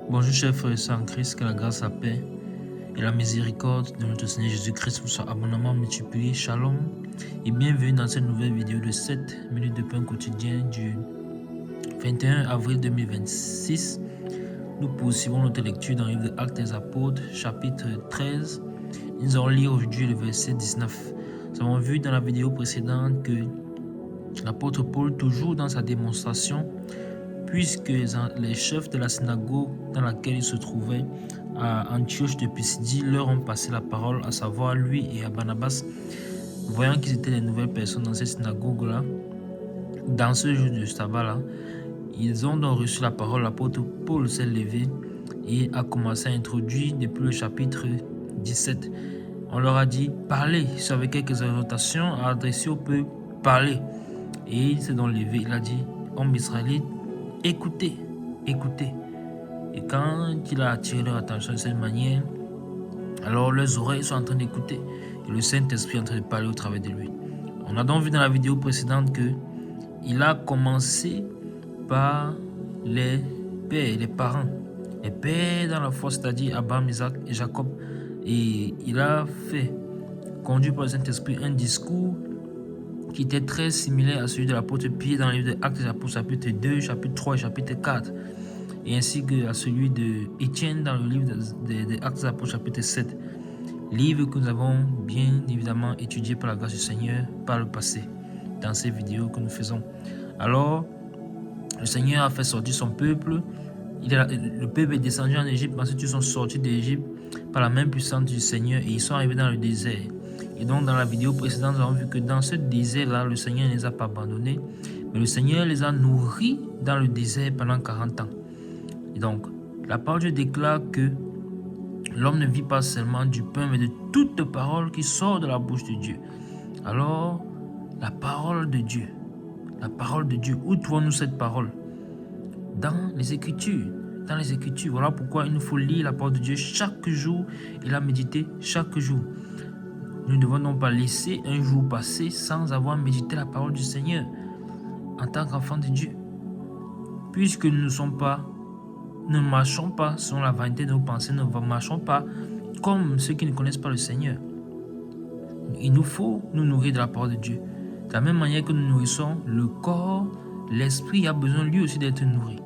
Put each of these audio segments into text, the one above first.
Bonjour chers frères et sœurs en Christ, que la grâce, la paix et la miséricorde de notre Seigneur Jésus-Christ vous soient abondamment multipliés. Shalom et bienvenue dans cette nouvelle vidéo de 7 minutes de pain quotidien du 21 avril 2026. Nous poursuivons notre lecture dans le livre des Actes des Apôtres, chapitre 13. Nous allons lire aujourd'hui le verset 19. Nous avons vu dans la vidéo précédente que l'apôtre Paul, toujours dans sa démonstration, puisque les chefs de la synagogue dans laquelle il se trouvait à Antioche de Pisidie leur ont passé la parole, à savoir lui et à Barnabas, voyant qu'ils étaient les nouvelles personnes dans cette synagogue-là, dans ce jour de sabbat-là, ils ont donc reçu la parole. L'apôtre Paul s'est levé et a commencé à introduire depuis le chapitre 17. On leur a dit, parlez, avec quelques exhortations adressées au peuple, parlez. Et il s'est donc levé, il a dit, hommes israélites, écoutez, écoutez. Et quand il a attiré leur attention de cette manière, alors leurs oreilles sont en train d'écouter et le Saint-Esprit est en train de parler au travers de lui. On a donc vu dans la vidéo précédente que il a commencé par les pères, les parents, les pères dans la foi, c'est-à-dire Abraham, Isaac et Jacob. Et il a fait, conduit par le Saint-Esprit, un discours qui était très similaire à celui de l'apôtre Pierre dans le livre des Actes des Apôtres, chapitre 2, chapitre 3 et chapitre 4, et ainsi que à celui de Étienne dans le livre des Actes des Apôtres, chapitre 7, livre que nous avons bien évidemment étudié par la grâce du Seigneur par le passé, dans ces vidéos que nous faisons. Alors, le Seigneur a fait sortir son peuple, le peuple est descendu en Égypte, ensuite ils sont sortis d'Égypte par la main puissante du Seigneur et ils sont arrivés dans le désert. Et donc dans la vidéo précédente, nous avons vu que dans ce désert-là, le Seigneur ne les a pas abandonnés, mais le Seigneur les a nourris dans le désert pendant 40 ans. Et donc, la parole de Dieu déclare que l'homme ne vit pas seulement du pain, mais de toute parole qui sort de la bouche de Dieu. Alors, la parole de Dieu, où trouvons-nous cette parole? Dans les Écritures. Dans les Écritures. Voilà pourquoi il nous faut lire la parole de Dieu chaque jour et la méditer chaque jour. Nous ne devons donc pas laisser un jour passer sans avoir médité la parole du Seigneur en tant qu'enfants de Dieu. Puisque nous ne marchons pas selon la vanité de nos pensées, nous ne marchons pas comme ceux qui ne connaissent pas le Seigneur. Il nous faut nous nourrir de la parole de Dieu. De la même manière que nous nourrissons le corps, l'esprit a besoin lui aussi d'être nourri.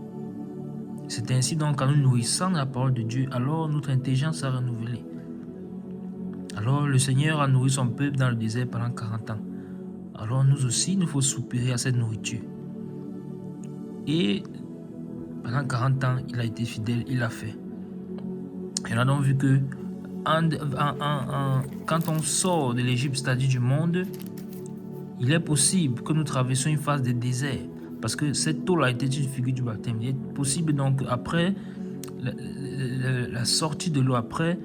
C'est ainsi donc qu'en nous nourrissant de la parole de Dieu, alors notre intelligence sera renouvelée. Alors le Seigneur a nourri son peuple dans le désert pendant 40 ans. Alors nous aussi, il nous faut soupirer à cette nourriture. Et pendant 40 ans, il a été fidèle, il l'a fait. Et on a donc vu que quand on sort de l'Égypte, c'est-à-dire du monde, il est possible que nous traversions une phase de désert. Parce que cette eau-là était une figure du baptême. Il est possible donc, après la sortie de l'eau, après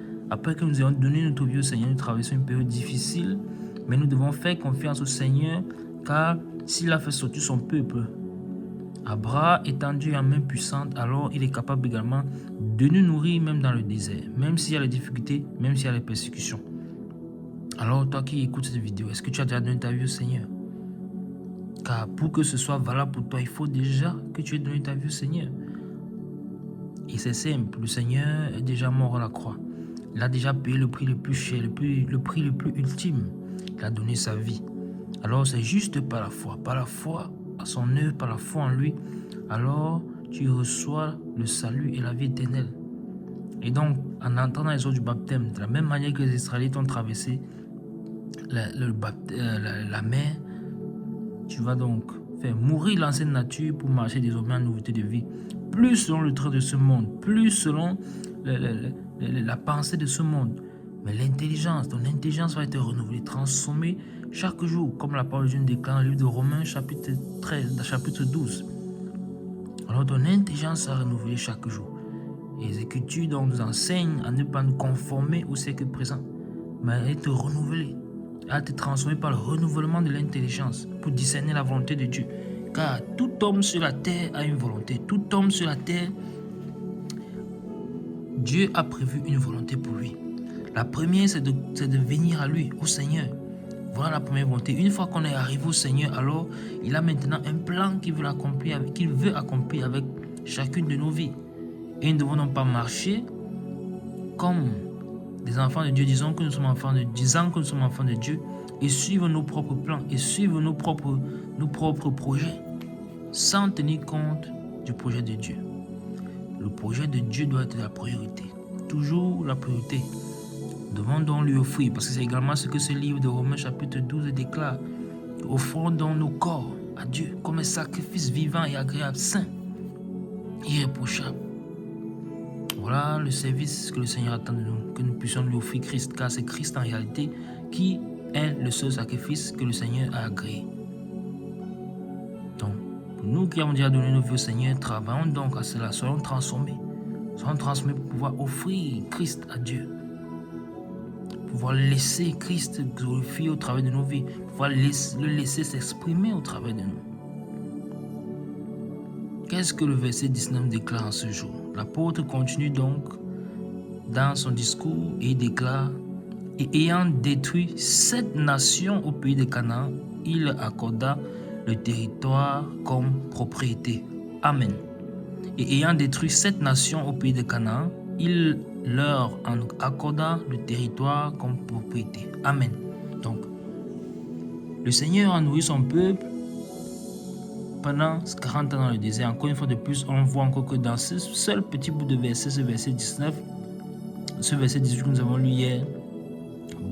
que nous ayons donné notre vie au Seigneur, nous traversons une période difficile, mais nous devons faire confiance au Seigneur, car s'il a fait sortir son peuple à bras étendus et en main puissante, alors il est capable également de nous nourrir même dans le désert, même s'il y a les difficultés, même s'il y a les persécutions. Alors toi qui écoutes cette vidéo, est-ce que tu as déjà donné ta vie au Seigneur? Car pour que ce soit valable pour toi, il faut déjà que tu aies donné ta vie au Seigneur. Et c'est simple, le Seigneur est déjà mort à la croix. Il a déjà payé le prix le plus cher, le prix le plus ultime. Il a donné sa vie. Alors c'est juste par la foi à son œuvre, par la foi en lui. Alors tu reçois le salut et la vie éternelle. Et donc, en entendant les eaux du baptême, de la même manière que les Israélites ont traversé la mer, tu vas donc faire mourir l'ancienne nature pour marcher désormais en nouveauté de vie. Plus selon le trait de ce monde, plus selon la pensée de ce monde. Mais ton intelligence va être renouvelée, transformée chaque jour, comme la parole de Dieu déclare dans le livre de Romains, chapitre 13, chapitre 12. Alors ton intelligence sera renouvelée chaque jour. Et les Écritures donc nous enseignent à ne pas nous conformer au siècle présent, mais à être renouvelés, à être transformés par le renouvellement de l'intelligence pour discerner la volonté de Dieu. Car tout homme sur la terre a une volonté. Tout homme sur la terre, Dieu a prévu une volonté pour lui. La première, c'est de venir à lui, au Seigneur. Voilà la première volonté. Une fois qu'on est arrivé au Seigneur, alors il a maintenant un plan qu'il veut accomplir avec chacune de nos vies. Et nous ne devons donc pas marcher comme des enfants de Dieu, disant que nous sommes enfants de Dieu, et suivre nos propres plans, et suivre nos propres projets, sans tenir compte du projet de Dieu. Le projet de Dieu doit être la priorité, toujours la priorité. Nous devons donc lui offrir, parce que c'est également ce que ce livre de Romains chapitre 12 déclare. Offrons donc nos corps à Dieu comme un sacrifice vivant et agréable, saint, irréprochable. Voilà le service que le Seigneur attend de nous, que nous puissions lui offrir Christ, car c'est Christ en réalité qui est le seul sacrifice que le Seigneur a agréé. Donc, pour nous qui avons déjà donné nos vies au Seigneur, travaillons donc à cela, soyons transformés pour pouvoir offrir Christ à Dieu, pouvoir laisser Christ glorifier au travers de nos vies, pouvoir le laisser s'exprimer au travers de nous. Qu'est-ce que le verset 19 déclare en ce jour? L'apôtre continue donc dans son discours et déclare: et ayant détruit 7 nations au pays de Canaan, il accorda le territoire comme propriété. Amen. Et ayant détruit 7 nations au pays de Canaan, il leur en accorda le territoire comme propriété. Amen. Donc, le Seigneur a nourri son peuple pendant 40 ans dans le désert. Encore une fois de plus, on voit encore que dans ce seul petit bout de verset, ce verset 19, ce verset 18 que nous avons lu hier,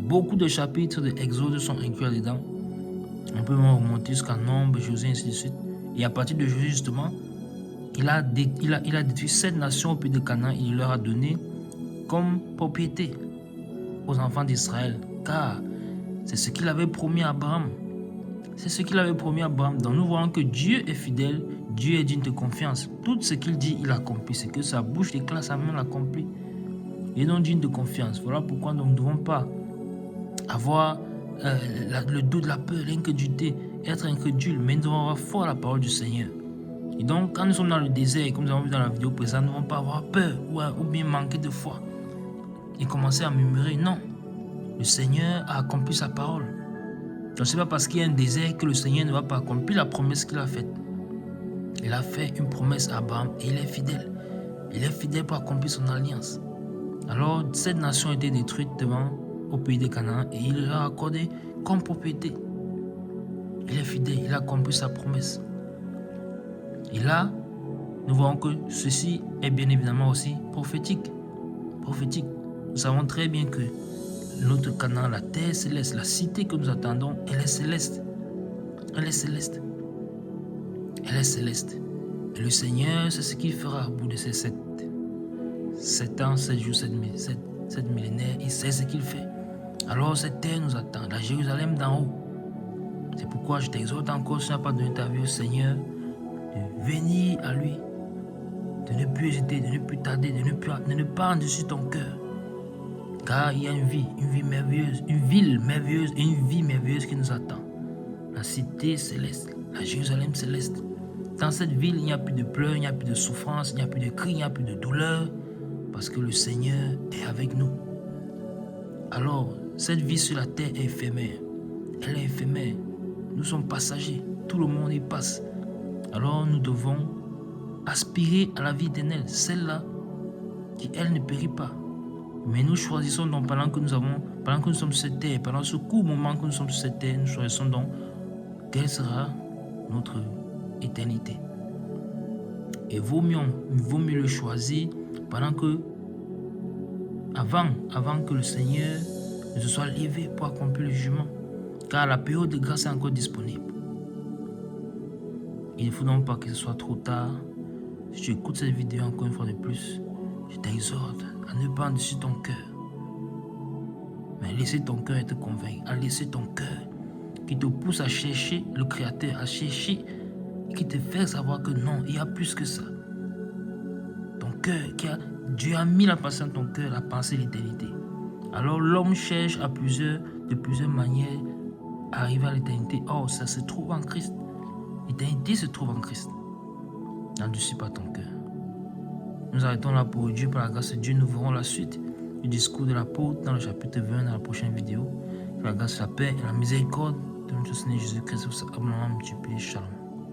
beaucoup de chapitres de Exode sont inclus là-dedans. On peut même remonter jusqu'à Nombre, Josué, ainsi de suite. Et à partir de Josué, justement, il a détruit 7 nations au pays de Canaan. Il leur a donné comme propriété aux enfants d'Israël, car c'est ce qu'il avait promis à Abraham. C'est ce qu'il avait promis à Abraham. Donc nous voyons que Dieu est fidèle, Dieu est digne de confiance. Tout ce qu'il dit, il accomplit. C'est que sa bouche déclare, sa main l'accomplit. Il est donc digne de confiance. Voilà pourquoi nous ne devons pas avoir le doute, la peur, l'incrédulité, être incrédule, mais nous devons avoir foi à la parole du Seigneur. Et donc, quand nous sommes dans le désert, comme nous avons vu dans la vidéo précédente, nous ne devons pas avoir peur ou bien manquer de foi et commencer à murmurer. Non, le Seigneur a accompli sa parole. Donc, ce n'est pas parce qu'il y a un désert que le Seigneur ne va pas accomplir la promesse qu'il a faite. Il a fait une promesse à Abraham et il est fidèle. Il est fidèle pour accomplir son alliance. Alors, cette nation a été détruite au pays de Canaan et il l'a accordé comme propriété. Il est fidèle, il a accompli sa promesse. Et là, nous voyons que ceci est bien évidemment aussi prophétique. Nous savons très bien que notre Canaan, la terre céleste, la cité que nous attendons, elle est céleste. Elle est céleste. Elle est céleste. Et le Seigneur, c'est ce qu'il fera au bout de ces 7 ans, 7 jours, 7 millénaires. Il sait ce qu'il fait. Alors cette terre nous attend, la Jérusalem d'en haut. C'est pourquoi je t'exhorte encore, si tu n'as pas donné ta vie au Seigneur, de venir à lui, de ne plus hésiter, de ne plus tarder, de ne pas endurcir ton cœur. Car il y a une vie merveilleuse, une ville merveilleuse et une vie merveilleuse qui nous attend. La cité céleste, la Jérusalem céleste. Dans cette ville, il n'y a plus de pleurs, il n'y a plus de souffrance, il n'y a plus de cris, il n'y a plus de douleur, parce que le Seigneur est avec nous. Alors, cette vie sur la terre est éphémère. Elle est éphémère. Nous sommes passagers. Tout le monde y passe. Alors, nous devons aspirer à la vie éternelle, celle-là qui, elle, ne périt pas. Mais nous choisissons donc, pendant que nous sommes sur cette terre, pendant ce court moment que nous sommes sur cette terre, nous choisissons donc quelle sera notre éternité. Et vaut mieux le choisir pendant que, avant que le Seigneur ne se soit levé pour accomplir le jugement, car la période de grâce est encore disponible. Il ne faut donc pas que ce soit trop tard. Si tu écoutes cette vidéo encore une fois de plus, je t'exhorte à ne pas endurcir ton cœur, mais à laisser ton cœur être convaincu, à laisser ton cœur qui te pousse à chercher le Créateur, à chercher, qui te fait savoir que non, il y a plus que ça. Ton cœur, Dieu a mis la pensée dans ton cœur, la pensée de l'éternité. Alors l'homme cherche de plusieurs manières à arriver à l'éternité. Or, ça se trouve en Christ. L'éternité se trouve en Christ. N'endurcis pas ton cœur. Nous arrêtons là pour Dieu, par la grâce de Dieu. Nous verrons la suite du discours de l'apôtre dans le chapitre 20 dans la prochaine vidéo. Que la grâce, la paix et la miséricorde de notre Seigneur Jésus-Christ vous abondamment multipliés. Shalom.